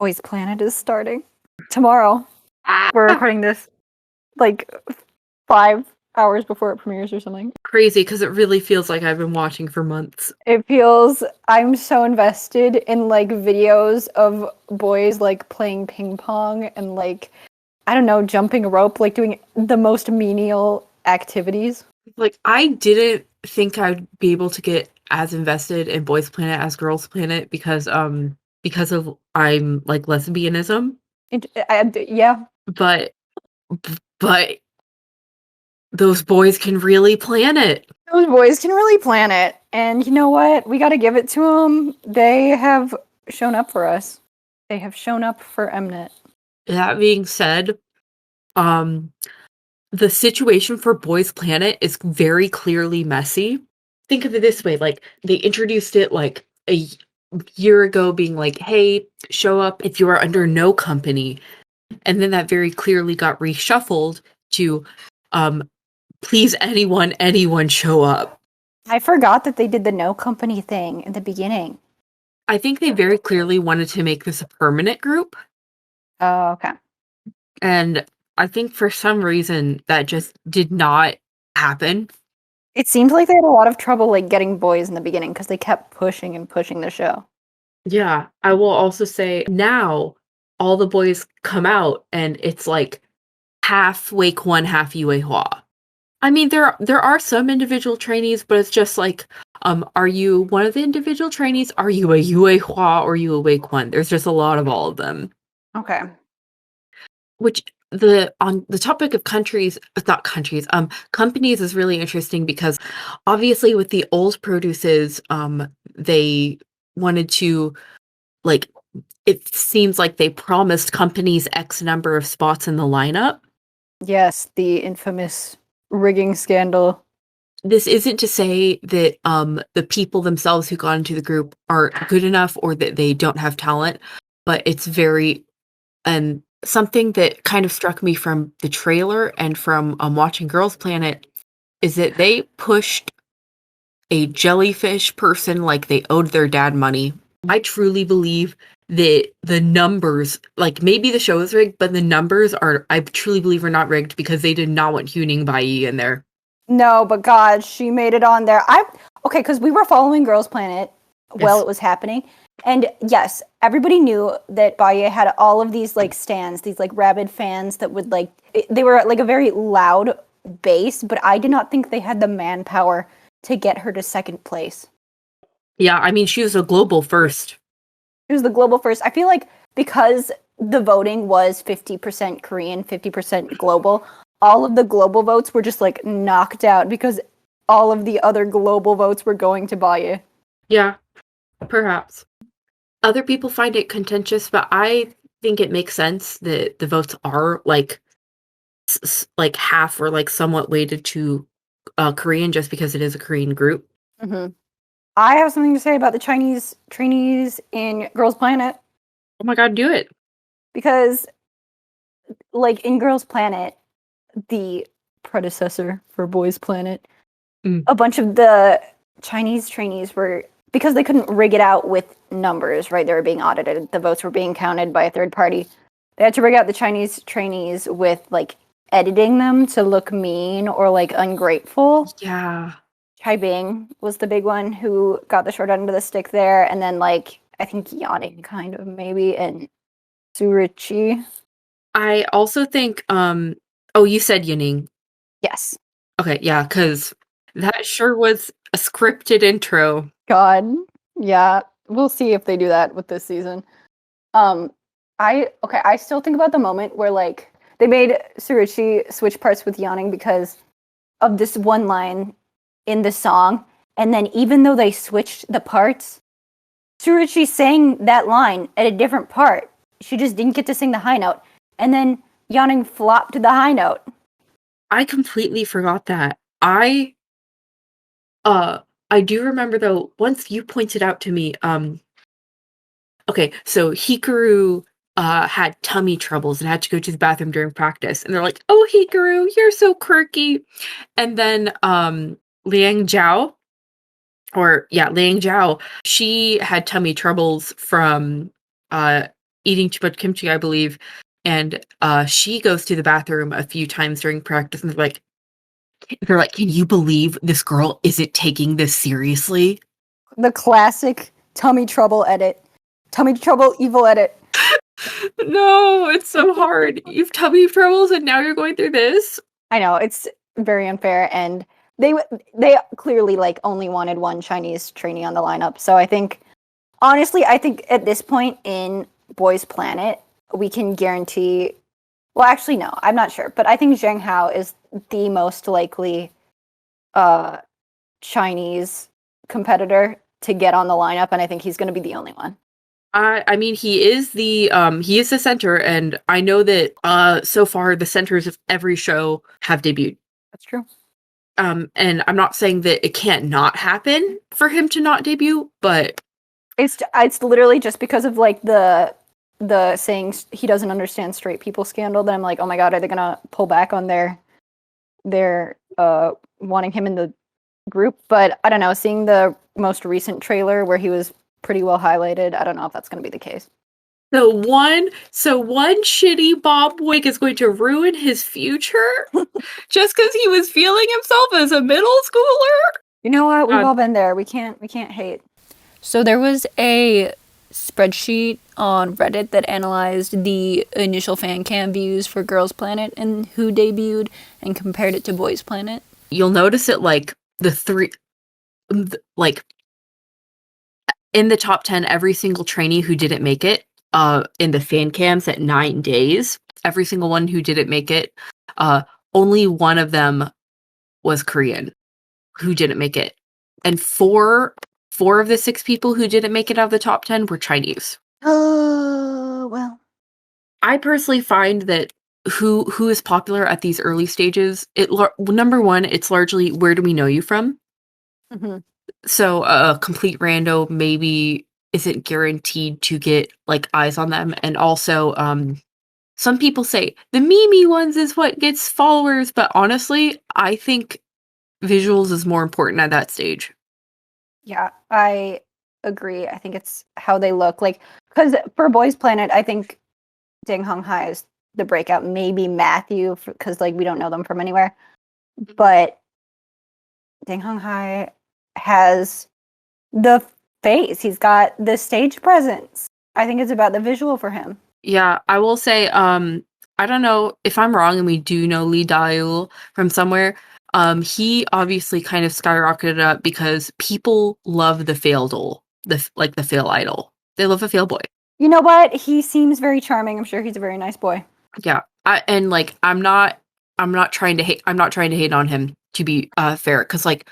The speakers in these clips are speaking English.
Boys Planet is starting tomorrow. Ah, We're recording this like 5 hours before it premieres or something. crazy, because it really feels like I've been watching for months. It feels I'm so invested in like videos of boys like playing ping pong and like I don't know, jumping rope, like doing the most menial activities. Like, I didn't think I'd be able to get as invested in Boys Planet as Girls Planet because of I'm like lesbianism, Yeah, but but those boys can really plan it. those boys can really plan it. And you know what? We got to give it to them. They have shown up for us. They have shown up for Mnet. That being said, um the situation for Boys Planet is very clearly messy. Think of it this way, like, they introduced it, like, a year ago being like, "Hey, show up if you are under no company," and then that very clearly got reshuffled to, um, "Please, anyone show up." I forgot that they did the no company thing in the beginning. I think they very clearly wanted to make this a permanent group, Oh, okay. and I think for some reason that just did not happen. It seemed like they had a lot of trouble like getting boys in the beginning because they kept pushing and pushing the show. Yeah, I will also say now all the boys come out and it's like half Wake One, half Yue Hua. I mean, there are some individual trainees, but it's just like, are you one of the individual trainees? Are you a Yue Hua or you a Wake One? There's just a lot of all of them. Okay. Which on the topic of countries, not countries, companies is really interesting because obviously with the old produces, they wanted to, like, it seems like they promised companies X number of spots in the lineup. Yes, the infamous rigging scandal. This isn't to say that the people themselves who got into the group aren't good enough or that they don't have talent, but it's very, and something that kind of struck me from the trailer and from watching Girls Planet is that they pushed a jellyfish person like they owed their dad money. I truly believe that the numbers, like, maybe the show is rigged, but the numbers are, I truly believe, are not rigged because they did not want Huning Bai in there. No, but God, she made it on there. Okay, because we were following Girls Planet while Yes. it was happening. And yes, everybody knew that Baye had all of these like stands, these like rabid fans that would like they were like a very loud base, but I did not think they had the manpower to get her to second place. Yeah, I mean, she was a global first. It was the global first. I feel like because the voting was 50% Korean, 50% global, all of the global votes were just like knocked out because all of the other global votes were going to Baye. Yeah, perhaps. Other people find it contentious, but I think it makes sense that the votes are like like half or like somewhat weighted to Korean just because it is a Korean group. Mm-hmm. I have something to say about the Chinese trainees in Girls Planet Oh my god, do it. because, like, in Girls Planet, the predecessor for Boys Planet, Mm. a bunch of the Chinese trainees were, because they couldn't rig it out with numbers, right? They were being audited. The votes were being counted by a third party. They had to rig out the Chinese trainees with, like, editing them to look mean or, like, ungrateful. Yeah. Chai Bing was the big one who got the short end of the stick there, and then like I think Yawning kind of maybe, and Surichi. I also think, oh, you said Yining. Yes. Okay, yeah, because that sure was a scripted intro. God. Yeah. We'll see if they do that with this season. Um I still think about the moment where like they made Surichi switch parts with Yawning because of this one line in the song, and then even though they switched the parts, Tsuruchi sang that line at a different part. She just didn't get to sing the high note. And then Yawning flopped to the high note. I completely forgot that. Uh, I do remember though, once you pointed out to me, okay, so Hikaru had tummy troubles and had to go to the bathroom during practice, and they're like, "Oh, Hikaru, you're so quirky." And then Liang Zhao, Liang Zhao, she had tummy troubles from eating too much kimchi, I believe, and she goes to the bathroom a few times during practice, and they're like, "Can you believe this girl isn't taking this seriously?" The classic tummy trouble edit. Tummy trouble evil edit. No, it's so hard. You've tummy troubles, and now you're going through this. I know, it's very unfair, and they clearly like only wanted one Chinese trainee on the lineup. So I think honestly, I think at this point in Boys Planet, we can guarantee, well actually no, I'm not sure, but I think Zheng Hao is the most likely Chinese competitor to get on the lineup, and I think he's going to be the only one. I mean, he is the center, and I know that so far the centers of every show have debuted. That's true. And I'm not saying that it can't not happen for him to not debut, but it's literally just because of like the saying he doesn't understand straight people scandal that I'm like, oh my god, are they gonna pull back on their wanting him in the group? But I don't know, seeing the most recent trailer where he was pretty well highlighted, I don't know if that's going to be the case. So one shitty Bob wig is going to ruin his future just because he was feeling himself as a middle schooler. You know what? We've all been there. We can't hate. So there was a spreadsheet on Reddit that analyzed the initial fan cam views for Girls Planet and who debuted and compared it to Boys Planet. You'll notice it like in the top 10, every single trainee who didn't make it in the fan cams at 9 days, every single one who didn't make it, only one of them was Korean who didn't make it. And four of the 6 people who didn't make it out of the top 10 were Chinese. Oh, well. I personally find that who is popular at these early stages, number one, it's largely where do we know you from? Mm-hmm. So a complete rando maybe isn't guaranteed to get like eyes on them. And also, some people say the Mimi ones is what gets followers, but honestly, I think visuals is more important at that stage. Yeah, I agree. I think it's how they look. Like, because for Boys Planet, I think Ding Hong Hai is the breakout. Maybe Matthew, because like we don't know them from anywhere. But Ding Hong Hai has the face. He's got the stage presence. I think it's about the visual for him. Yeah, I will say, I don't know if I'm wrong, and we do know Lee Daeul from somewhere. He obviously kind of skyrocketed up because people love the fail doll, the fail idol. They love a fail boy. You know what? He seems very charming. I'm sure he's a very nice boy. Yeah, I'm not trying to hate. I'm not trying to hate on him, to be fair, because like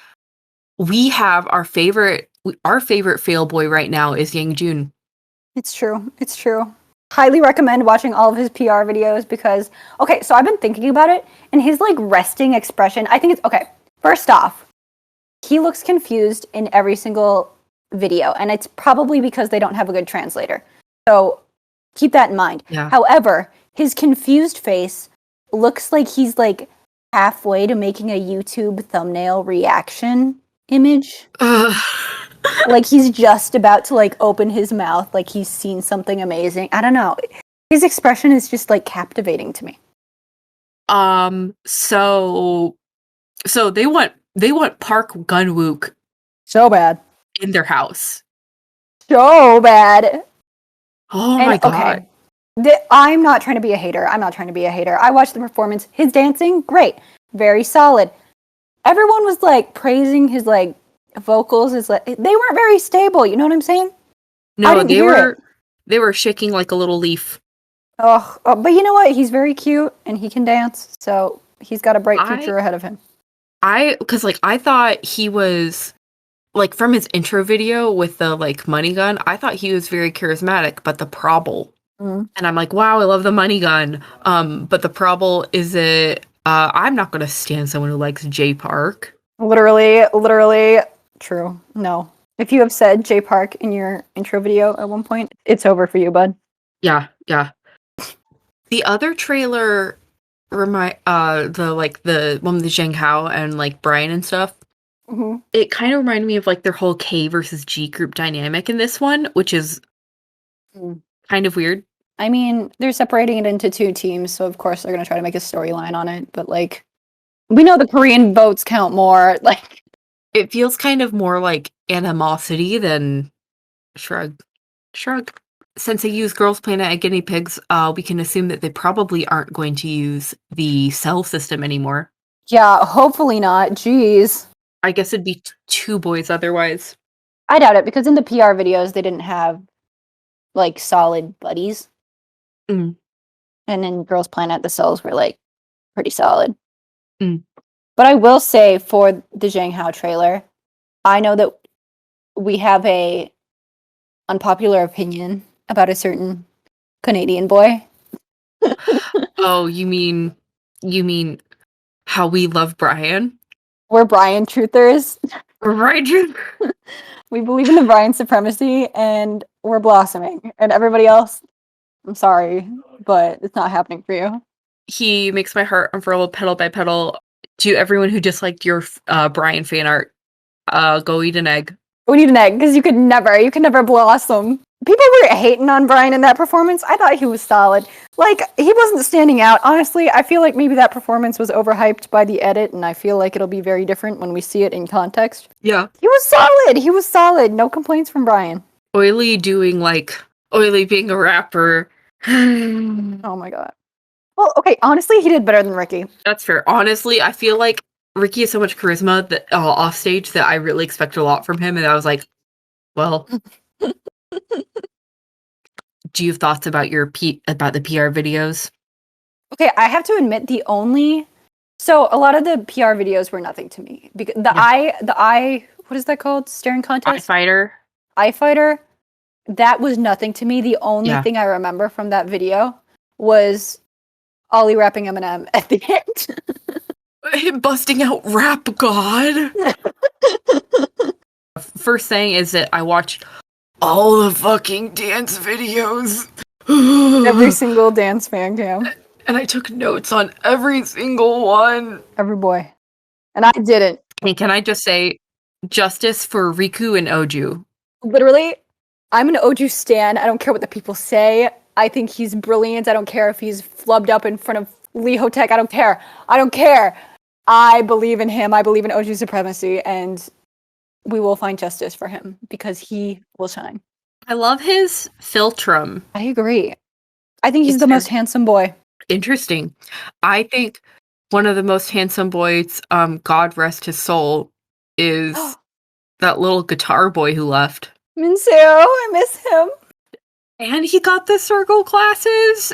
we have our favorite fail boy right now is Yang Jun. It's true. It's true. Highly recommend watching all of his PR videos because, okay, so I've been thinking about it, and his like resting expression, I think it's, okay, first off, he looks confused in every single video, and it's probably because they don't have a good translator. So keep that in mind. Yeah. However, his confused face looks like he's like halfway to making a YouTube thumbnail reaction image. Like he's just about to like open his mouth like he's seen something amazing. I don't know. His expression is just like captivating to me. So they want Park Gun-wook So bad. in their house. So bad. Oh my god. Okay. I'm not trying to be a hater. I watched the performance. His dancing, great. Very solid. Everyone was like praising his like vocals. Is like they weren't very stable. You know what I'm saying? No, they were shaking like a little leaf. Oh, but you know what? He's very cute and he can dance, so he's got a bright future ahead of him. Because like I thought he was like from his intro video with the like money gun. I thought he was very charismatic, but the problem, and I'm like, wow, I love the money gun. But the problem is that I'm not gonna stand someone who likes Jay Park. Literally true. No. If you have said Jay Park in your intro video at one point, it's over for you, bud. Yeah. The other trailer the one with Zheng Hao and like Brian and stuff. Mm-hmm. It kind of reminded me of like their whole K versus G group dynamic in this one, which is kind of weird. I mean, they're separating it into two teams, so of course they're gonna try to make a storyline on it. But like, we know the Korean votes count more. Like, It feels kind of more like animosity than shrug. Shrug. Since they use Girls Planet at guinea pigs, we can assume that they probably aren't going to use the cell system anymore. yeah, hopefully not. Jeez, I guess it'd be two boys otherwise. I doubt it because in the PR videos they didn't have like solid buddies, Mm. and in Girls Planet the cells were like pretty solid. Mm. But I will say for the Zhang Hao trailer, I know that we have a unpopular opinion about a certain Canadian boy. Oh, you mean how we love Brian? We're Brian truthers. Right, Drew? We believe in the Brian supremacy and we're blossoming. And everybody else, I'm sorry, but it's not happening for you. He makes my heart unfurl petal by petal. To everyone who disliked your Brian fan art, go eat an egg. We need an egg because you could never blossom. People were hating on Brian in that performance. I thought he was solid. Like, he wasn't standing out. Honestly, I feel like maybe that performance was overhyped by the edit, and I feel like it'll be very different when we see it in context. Yeah. He was solid. He was solid. No complaints from Brian. Oily being a rapper. Oh my god. Well, okay, honestly, he did better than Ricky. That's fair. Honestly, I feel like Ricky has so much charisma that off stage that I really expected a lot from him, and I was like, well, do you have thoughts about about the PR videos? Okay, I have to admit so a lot of the PR videos were nothing to me because the eye what is that called? Staring contest? Eye fighter. That was nothing to me. The only thing I remember from that video was Ollie rapping Eminem at the end. Him busting out Rap God. First thing is that I watched all the fucking dance videos. Every single dance fan cam. And I took notes on every single one. Every boy. And I didn't. And can I just say, justice for Riku and Oju. Literally, I'm an Oju stan. I don't care what the people say. I think he's brilliant. I don't care if he's flubbed up in front of Lee Hotek. I don't care. I don't care. I believe in him. I believe in Oju supremacy. And we will find justice for him because he will shine. I love his philtrum. I agree. I think he's the most handsome boy. Interesting. I think one of the most handsome boys, God rest his soul, is that little guitar boy who left. Minseo, I miss him. And he got the circle classes.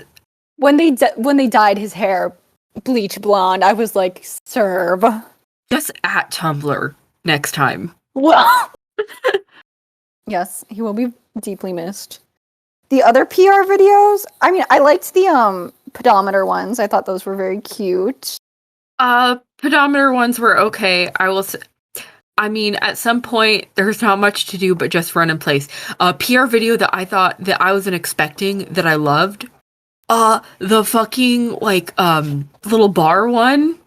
When they dyed his hair bleach blonde, I was like, serve. Just at Tumblr next time. Well, yes, he will be deeply missed. The other PR videos, I mean, I liked the pedometer ones. I thought those were very cute. Pedometer ones were okay. I will say, I mean, at some point, there's not much to do but just run in place. A PR video that I thought that I wasn't expecting that I loved. The fucking, little bar one.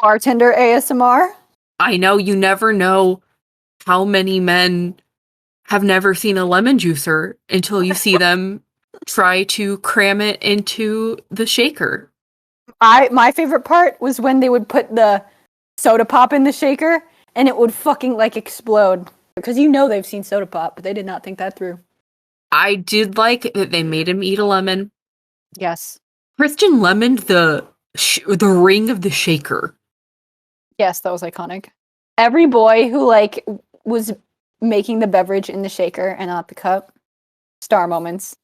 Bartender ASMR. I know, you never know how many men have never seen a lemon juicer until you see them try to cram it into the shaker. My favorite part was when they would put the soda pop in the shaker and it would fucking explode. Because they've seen soda pop, but they did not think that through. I did like that they made him eat a lemon. Yes. Christian lemoned the ring of the shaker. Yes, that was iconic. Every boy who was making the beverage in the shaker and not the cup. Star moments.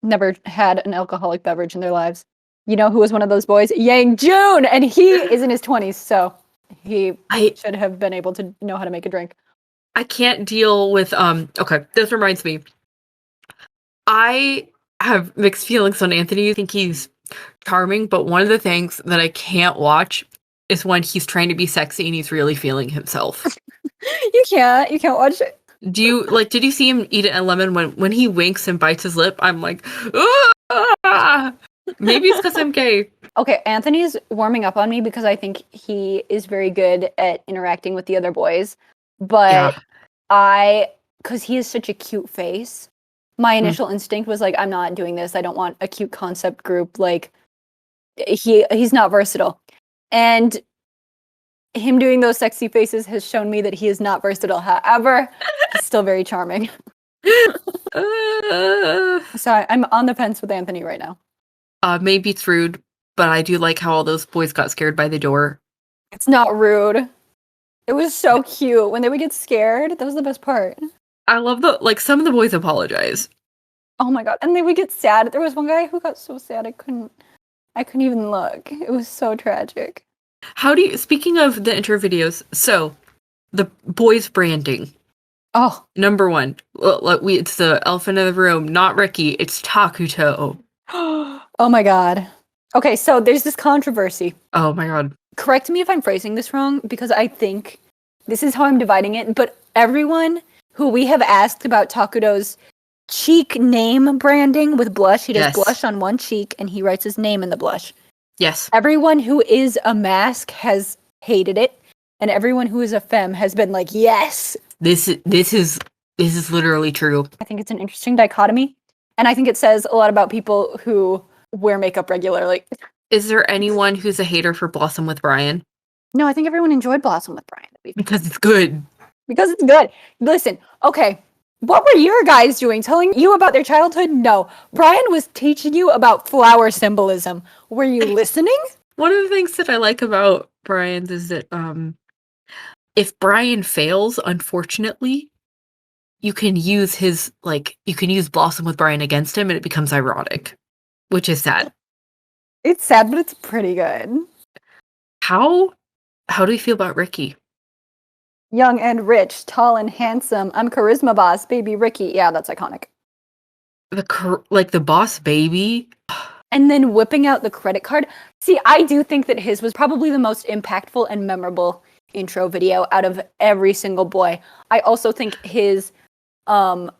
Never had an alcoholic beverage in their lives. You know who was one of those boys? Yang Jun! And he is in his 20s, so he should have been able to know how to make a drink. I can't deal with, okay, this reminds me. I have mixed feelings on Anthony. I think he's charming, but one of the things that I can't watch is when he's trying to be sexy and he's really feeling himself. You can't watch it. Did you see him eat a lemon when he winks and bites his lip? I'm like, ah! Maybe it's because I'm gay. Okay, Anthony's warming up on me because I think he is very good at interacting with the other boys. But because he has such a cute face, my initial instinct was like, I'm not doing this. I don't want a cute concept group. Like, he's not versatile. And him doing those sexy faces has shown me that he is not versatile. However, he's still very charming. So I'm on the fence with Anthony right now. Maybe it's rude, but I do like how all those boys got scared by the door. It's not rude. It was so cute. When they would get scared, that was the best part. I love some of the boys apologize. Oh my god. And they would get sad. There was one guy who got so sad I couldn't even look. It was so tragic. Speaking of the intro videos, so the boys branding. Oh. Number one, it's the elephant in the room, not Ricky, it's Takuto. Oh my god. Okay, so there's this controversy. Oh my god. Correct me if I'm phrasing this wrong, because I think this is how I'm dividing it, but everyone who we have asked about Takuto's cheek name branding with blush, he does blush on one cheek and he writes his name in the blush. Yes. Everyone who is a mask has hated it, and everyone who is a femme has been like, yes. This is literally true. I think it's an interesting dichotomy, and I think it says a lot about people who wear makeup regularly. Is there anyone who's a hater for Blossom with Brian? No, I think everyone enjoyed Blossom with Brian. Because it's good. Because it's good. Listen, okay, what were your guys doing? Telling you about their childhood? No. Brian was teaching you about flower symbolism. Were you listening? One of the things that I like about Brian's is that if Brian fails, unfortunately, you can use Blossom with Brian against him and it becomes ironic, which is sad. It's sad, but it's pretty good. How do you feel about Ricky? Young and rich, tall and handsome. I'm charisma boss, baby Ricky. Yeah, that's iconic. The boss baby. And then whipping out the credit card. See, I do think that his was probably the most impactful and memorable intro video out of every single boy. I also think his bartending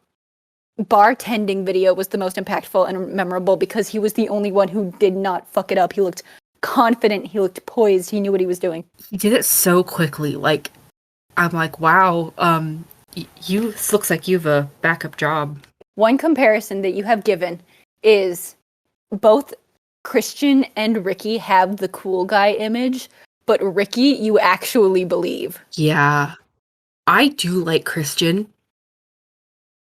video was the most impactful and memorable because he was the only one who did not fuck it up. He looked confident. He looked poised. He knew what he was doing. He did it so quickly. Like, I'm like, wow, this looks like you have a backup job. One comparison that you have given is both Christian and Ricky have the cool guy image, but Ricky, you actually believe. Yeah. I do like Christian.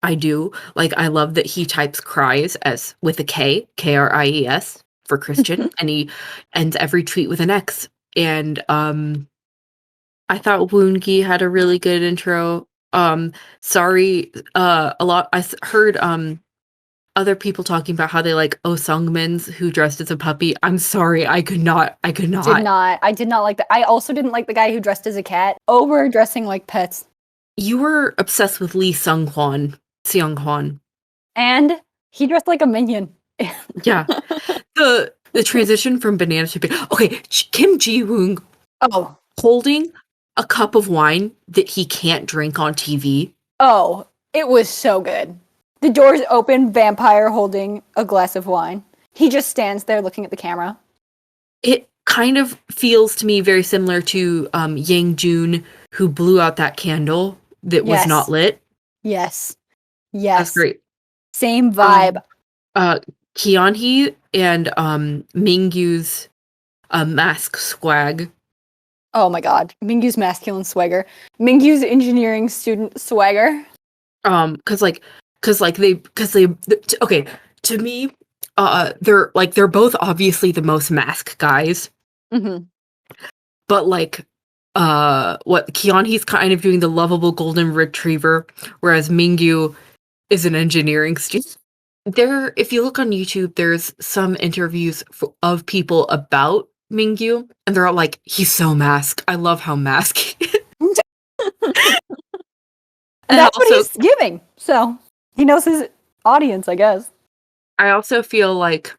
I do. Like, I love that he types cries as with a K, Kries for Christian, and he ends every tweet with an X. And I thought Woongi had a really good intro. Sorry, a lot. I heard other people talking about how they like Oh Sungmin's who dressed as a puppy. I'm sorry, I did not. I did not like that. I also didn't like the guy who dressed as a cat. Oh, we're dressing like pets. You were obsessed with Seung Hwan. And he dressed like a minion. Yeah. The transition from banana to okay, Kim Ji-woong holding a cup of wine that he can't drink on TV. Oh, it was so good. The doors open, vampire holding a glass of wine. He just stands there looking at the camera. It kind of feels to me very similar to Yang Jun, who blew out that candle that was not lit. Yes. That's great. Same vibe. Kianhee and Mingyu's mask swag. Oh my god. Mingyu's masculine swagger. Mingyu's engineering student swagger. Okay, to me, they're both obviously the most mask guys. Mm-hmm. But what Kianhee's kind of doing the lovable golden retriever, whereas Mingyu is an engineering student. If you look on YouTube, there's some interviews of people about Mingyu, and they're all like, he's so mask. I love how mask he is. And that's what he's giving. So he knows his audience, I guess. I also feel like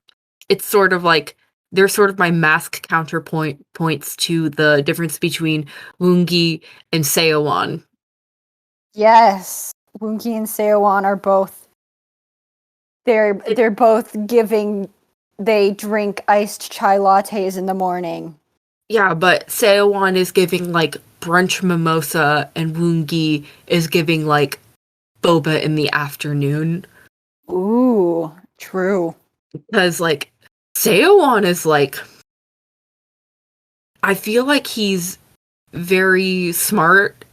it's sort of like they're sort of my mask points to the difference between Woongi and Seowon. Yes. Woongi and Seowon are both they're both giving they drink iced chai lattes in the morning. Yeah, but Seowon is giving like brunch mimosa and Woongi is giving like boba in the afternoon. Ooh, true. Because like Seowon is like, I feel like he's very smart.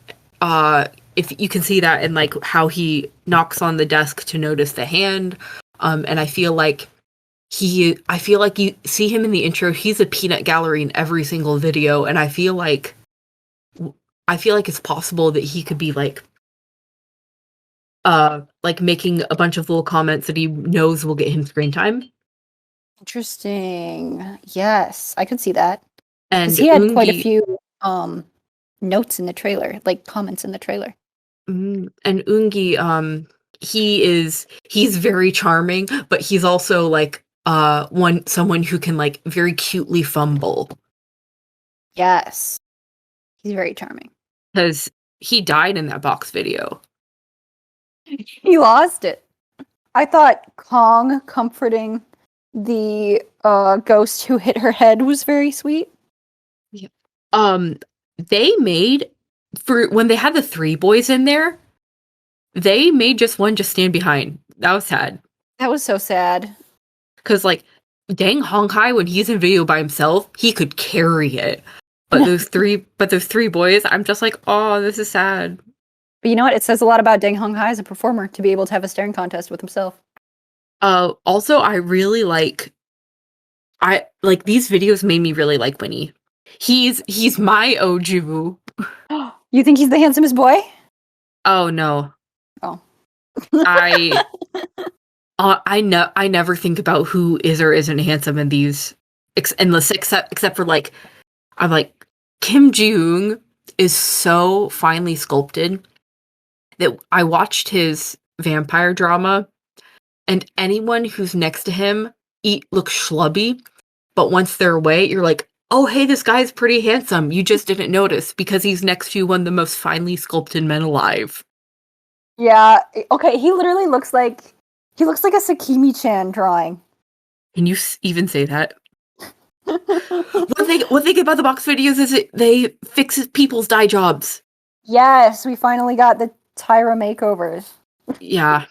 If you can see that in like how he knocks on the desk to notice the hand. And I feel like you see him in the intro, he's a peanut gallery in every single video, and I feel like it's possible that he could be like making a bunch of little comments that he knows will get him screen time. Interesting. Yes, I could see that. Because And he had quite a Ungi few notes in the trailer, like comments in the trailer. and Ungi, he's very charming, but he's also like someone who can like very cutely fumble. Yes. He's very charming. Because he died in that box video. He lost it. I thought Kong comforting the ghost who hit her head was very sweet. Yeah. They made for when they had the three boys in there, they made just one just stand behind. That was sad. That was so sad. Because like Dang Honghai, when he's in video by himself, he could carry it. But those three boys, I'm just like, oh, this is sad. But you know what? It says a lot about Deng Honghai as a performer to be able to have a staring contest with himself. Also, I really like these videos made me really like Winnie. He's my Oju. You think he's the handsomest boy? Oh no. Oh. I I never think about who is or isn't handsome in these except for like I'm like Kim Ji-young is so finely sculpted that I watched his vampire drama and anyone who's next to him looks schlubby, but once they're away, you're like, oh hey, this guy's pretty handsome. You just didn't notice because he's next to one of the most finely sculpted men alive. Yeah. Okay. He literally looks like a Sakimi-chan drawing. Can you even say that? One thing about the box videos is they fix people's dye jobs. Yes, we finally got the Tyra makeovers. Yeah.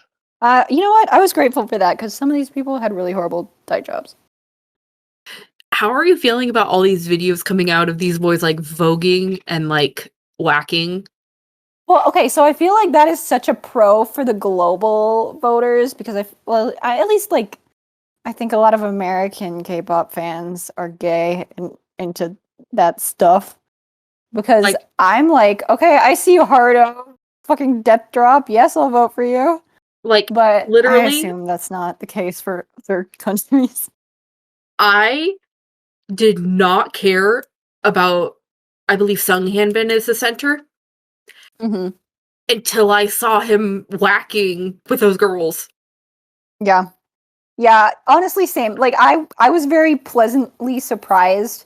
You know what? I was grateful for that because some of these people had really horrible dye jobs. How are you feeling about all these videos coming out of these boys like voguing and like whacking? Well, okay, so I feel like that is such a pro for the global voters because I at least like I think a lot of American K-pop fans are gay and into that stuff because Like, I'm like, okay, I see you Hardo, fucking death drop. Yes, I'll vote for you. like But I literally, assume that's not the case for other countries. I did not care about. I believe Sung Hanbin is the center Mm-hmm. until I saw him whacking with those girls. Yeah. Yeah, honestly, same. Like I was very pleasantly surprised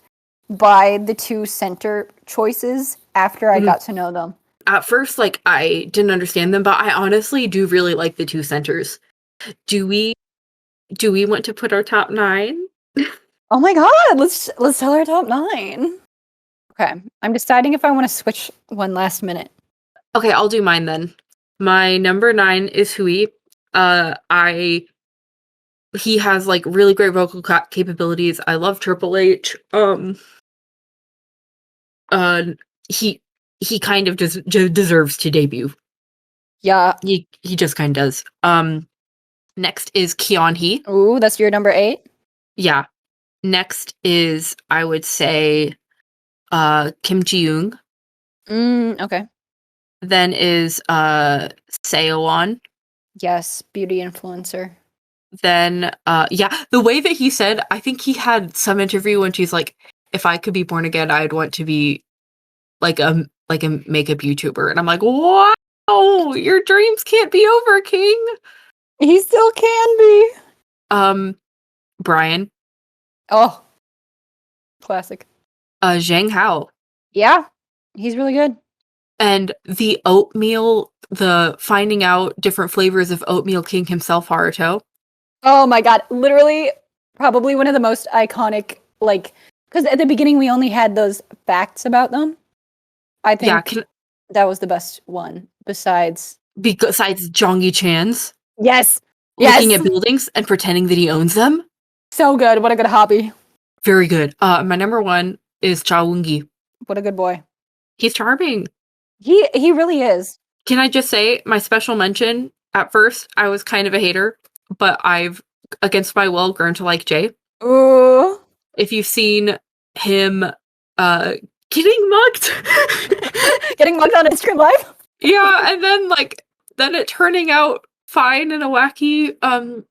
by the two center choices after I Mhm. got to know them. At first, like I didn't understand them, but I honestly do really like the two centers. Do we want to put our top 9? Oh my god, let's tell our top 9. Okay, I'm deciding if I want to switch one last minute. Okay, I'll do mine then. My number 9 is Hui. He has like really great vocal capabilities. I love Triple H. Uh, he kind of just deserves to debut. Yeah. He just kind of does. Next is Keon Hee. Ooh, that's your number 8? Yeah. Next is I would say Kim Ji-young. Okay. Then is Seowon. Yes, beauty influencer. Then yeah, the way that he said, I think he had some interview when she's like, if I could be born again, I'd want to be like a makeup YouTuber. And I'm like, wow, your dreams can't be over, King. He still can be. Brian. Oh, classic. Zhang Hao. Yeah, he's really good. And the oatmeal, the finding out different flavors of oatmeal king himself, Haruto. Oh my god, literally probably one of the most iconic, like, because at the beginning we only had those facts about them. I think that was the best one besides besides Jongi Chan's. yes, Yes. looking at buildings and pretending that he owns them. So good. What a good hobby. Very good. My number one is Cha Woongi. What a good boy. He's charming. He really is. Can I just say, my special mention, at first, I was kind of a hater, but I've, against my will, grown to like Jay. Ooh. If you've seen him getting mugged. Getting mugged on Instagram Live? Yeah, and then it turning out fine in a wacky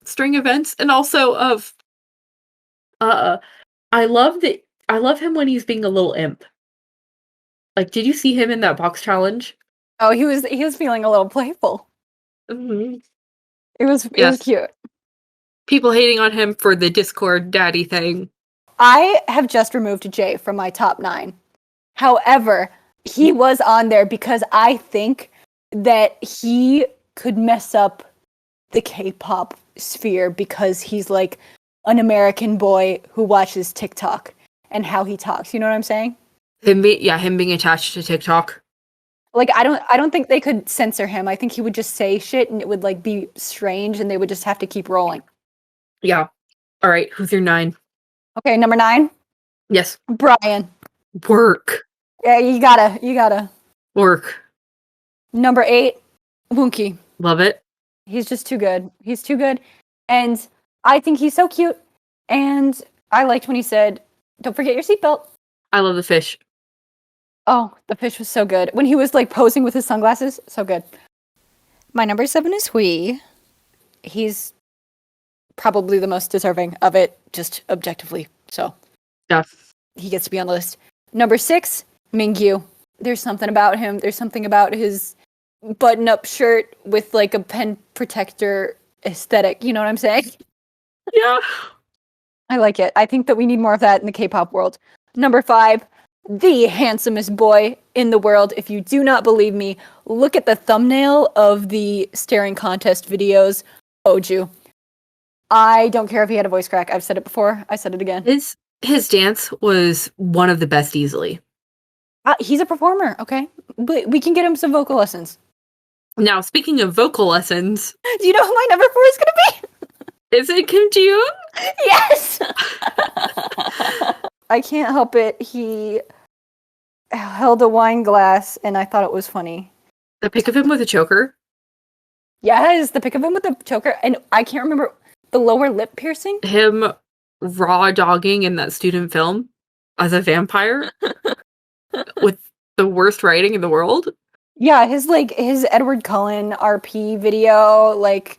string of events, and also of I love him when he's being a little imp. Like, did you see him in that box challenge? Oh, he was feeling a little playful. Mm-hmm. It was cute. People hating on him for the Discord daddy thing. I have just removed Jay from my top 9. However, he was on there because I think that he could mess up the K-pop sphere because he's like an American boy who watches TikTok and how he talks. You know what I'm saying? Him being attached to TikTok. Like, I don't think they could censor him. I think he would just say shit and it would like be strange and they would just have to keep rolling. Yeah. All right. Who's your 9? Okay, number 9. Yes. Brian. Work. Yeah, you gotta. Work. Number 8, Woonki. Love it. He's just too good. He's too good. And I think he's so cute. And I liked when he said, "Don't forget your seatbelt." I love the fish. Oh, the fish was so good. When he was like posing with his sunglasses, so good. My number 7 is Hui. He's probably the most deserving of it, just objectively. So Yeah. he gets to be on the list. Number 6, Mingyu. There's something about him. There's something about his button-up shirt with like a pen protector aesthetic. You know what I'm saying? Yeah. I like it. I think that we need more of that in the K-pop world. Number 5, the handsomest boy in the world. If you do not believe me, look at the thumbnail of the staring contest videos. Oju. I don't care if he had a voice crack. I've said it before. I said it again. His dance was one of the best easily. He's a performer, okay? But we can get him some vocal lessons. Now, speaking of vocal lessons, Do you know who my number 4 is going to be? is it Kim Ji-yoon? Yes! I can't help it. He held a wine glass, and I thought it was funny. The pic of him with a choker? Yes, the pic of him with the choker, and I can't remember the lower lip piercing. Him raw dogging in that student film as a vampire with the worst writing in the world. Yeah, his Edward Cullen RP video, like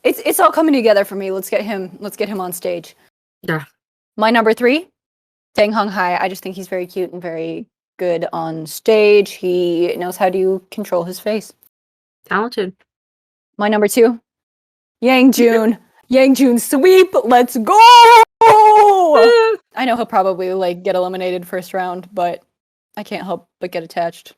it's all coming together for me. Let's get him on stage. Yeah. My number 3, Dang Hong Hai. I just think he's very cute and very good on stage. He knows how to control his face. Talented. My number 2, Yang Jun. Yang Jun sweep. Let's go! I know he'll probably like get eliminated first round, but I can't help but get attached.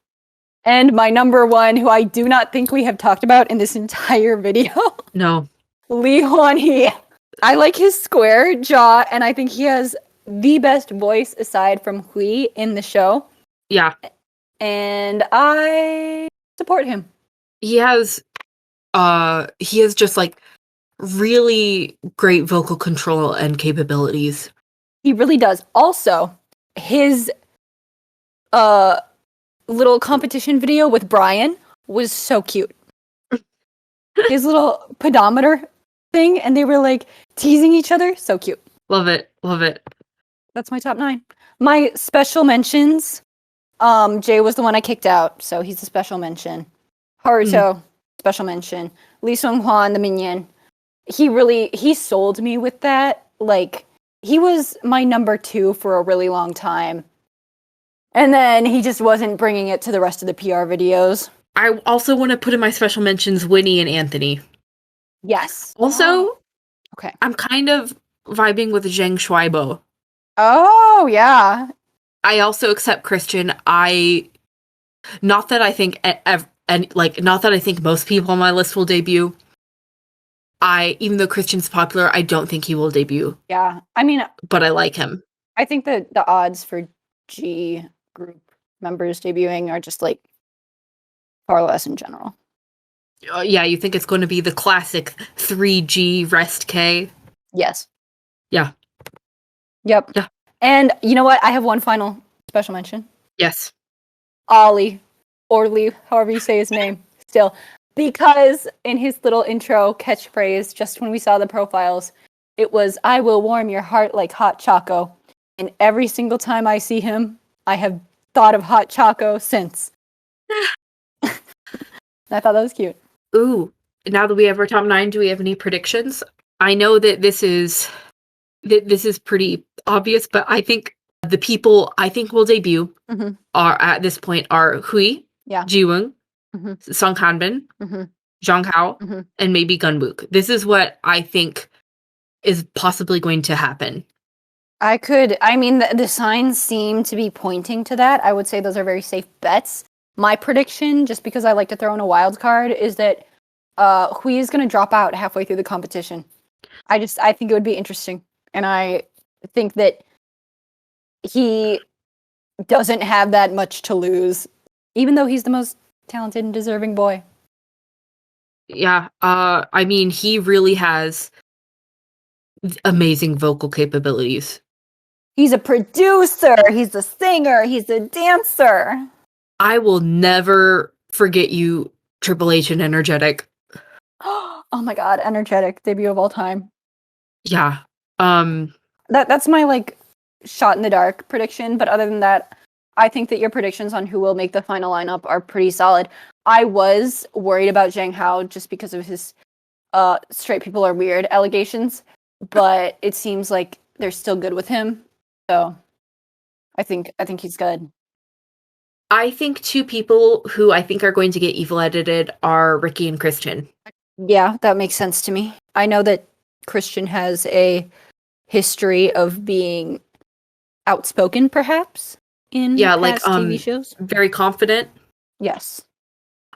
And my number 1, who I do not think we have talked about in this entire video, No. Lee Hwan Hee. I like his square jaw, and I think he has the best voice aside from Hui in the show. Yeah. And I support him. He has just like really great vocal control and capabilities. He really does. Also, his little competition video with Brian was so cute. His little pedometer thing, and they were like teasing each other. So cute. Love it. Love it. That's my top 9. My special mentions. Jay was the one I kicked out, so he's a special mention. Haruto, special mention. Lee Sung-hwan, the minion. He sold me with that. Like, he was my number 2 for a really long time. And then he just wasn't bringing it to the rest of the PR videos. I also want to put in my special mentions Winnie and Anthony. Yes. Also, okay. I'm kind of vibing with Zhang Shuaibo. Oh, yeah. I also accept Christian. Not that I think most people on my list will debut. Even though Christian's popular, I don't think he will debut. Yeah. I mean, but I like him. I think that the odds for G group members debuting are just like far less in general. Yeah, you think it's going to be the classic 3G rest K? Yes. Yeah. Yep. Yeah. And you know what? I have one final special mention. Yes. Ollie, Orly, however you say his name, still. Because in his little intro catchphrase, just when we saw the profiles, it was, I will warm your heart like hot choco. And every single time I see him, I have thought of hot choco since. I thought that was cute. Ooh, now that we have our top 9, do we have any predictions? I know that this is pretty obvious, but I think the people I think will debut are at this point are Hui, Yeah. Jiwoong, Mhm. Song Hanbin, Mhm. Zhang Hao, Mhm. and maybe Gunwook. This is what I think is possibly going to happen. I mean, the signs seem to be pointing to that. I would say those are very safe bets. My prediction, just because I like to throw in a wild card, is that Hui is going to drop out halfway through the competition. I think it would be interesting. And I think that he doesn't have that much to lose, even though he's the most talented and deserving boy. Yeah, I mean, he really has amazing vocal capabilities. He's a producer, he's a singer, he's a dancer. I will never forget you, Triple H and Energetic. Oh my god, energetic debut of all time. Yeah. That's my like shot in the dark prediction, but other than that, I think that your predictions on who will make the final lineup are pretty solid. I was worried about Zhang Hao just because of his straight people are weird allegations, but it seems like they're still good with him. So I think he's good. I think 2 people who I think are going to get evil edited are Ricky and Christian. Yeah, that makes sense to me. I know that Christian has a history of being outspoken, perhaps, in like past TV shows. very confident. Yes.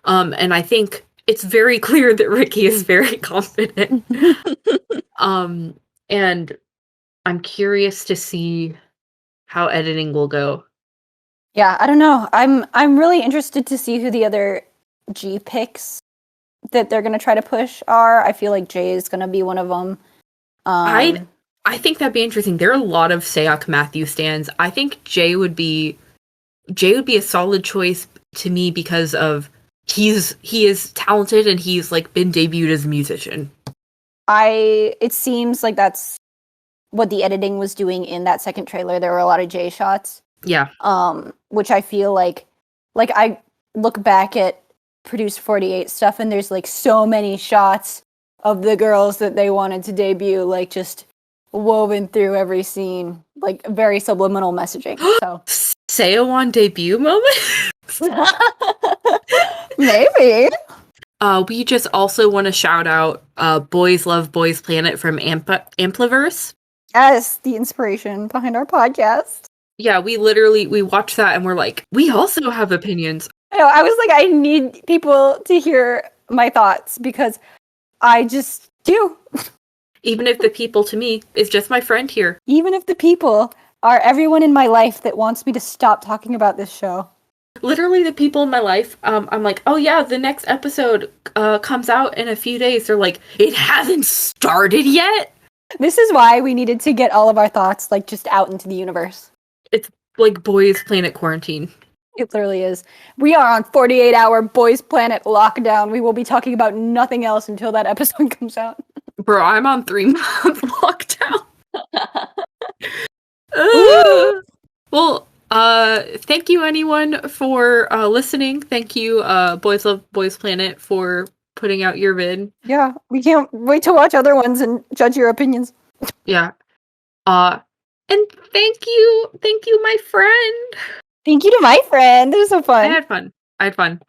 And I think it's very clear that Ricky is very confident. And I'm curious to see how editing will go. Yeah, I don't know. I'm really interested to see who the other G picks that they're gonna try to push are. I feel like Jay is gonna be one of them. I think that'd be interesting. There are a lot of Sayok Matthew stands. I think Jay would be a solid choice to me because of he is talented and he's like been debuted as a musician. It seems like that's what the editing was doing in that second trailer. There were a lot of Jay shots. Yeah. Which I feel like I look back at Produce 48 stuff and there's like so many shots of the girls that they wanted to debut, like just woven through every scene, like very subliminal messaging. So Seowon debut moment? maybe. We just also want to shout out Boys Love Boys Planet from Ampliverse. Yes, the inspiration behind our podcast. Yeah, we watched that and we're like, we also have opinions. I was like, I need people to hear my thoughts because I just do. Even if the people to me is just my friend here. Even if the people are everyone in my life that wants me to stop talking about this show. Literally the people in my life, I'm like, oh yeah, the next episode comes out in a few days. They're like, it hasn't started yet? This is why we needed to get all of our thoughts like just out into the universe. It's like Boys Planet quarantine. It literally is. We are on 48-hour Boys Planet lockdown. We will be talking about nothing else until that episode comes out. Bro, I'm on 3-month lockdown. Well, thank you anyone for listening. Thank you, Boys Love Boys Planet, for putting out your vid. Yeah, we can't wait to watch other ones and judge your opinions. Yeah. And thank you, my friend. Thank you to my friend. It was so fun. I had fun.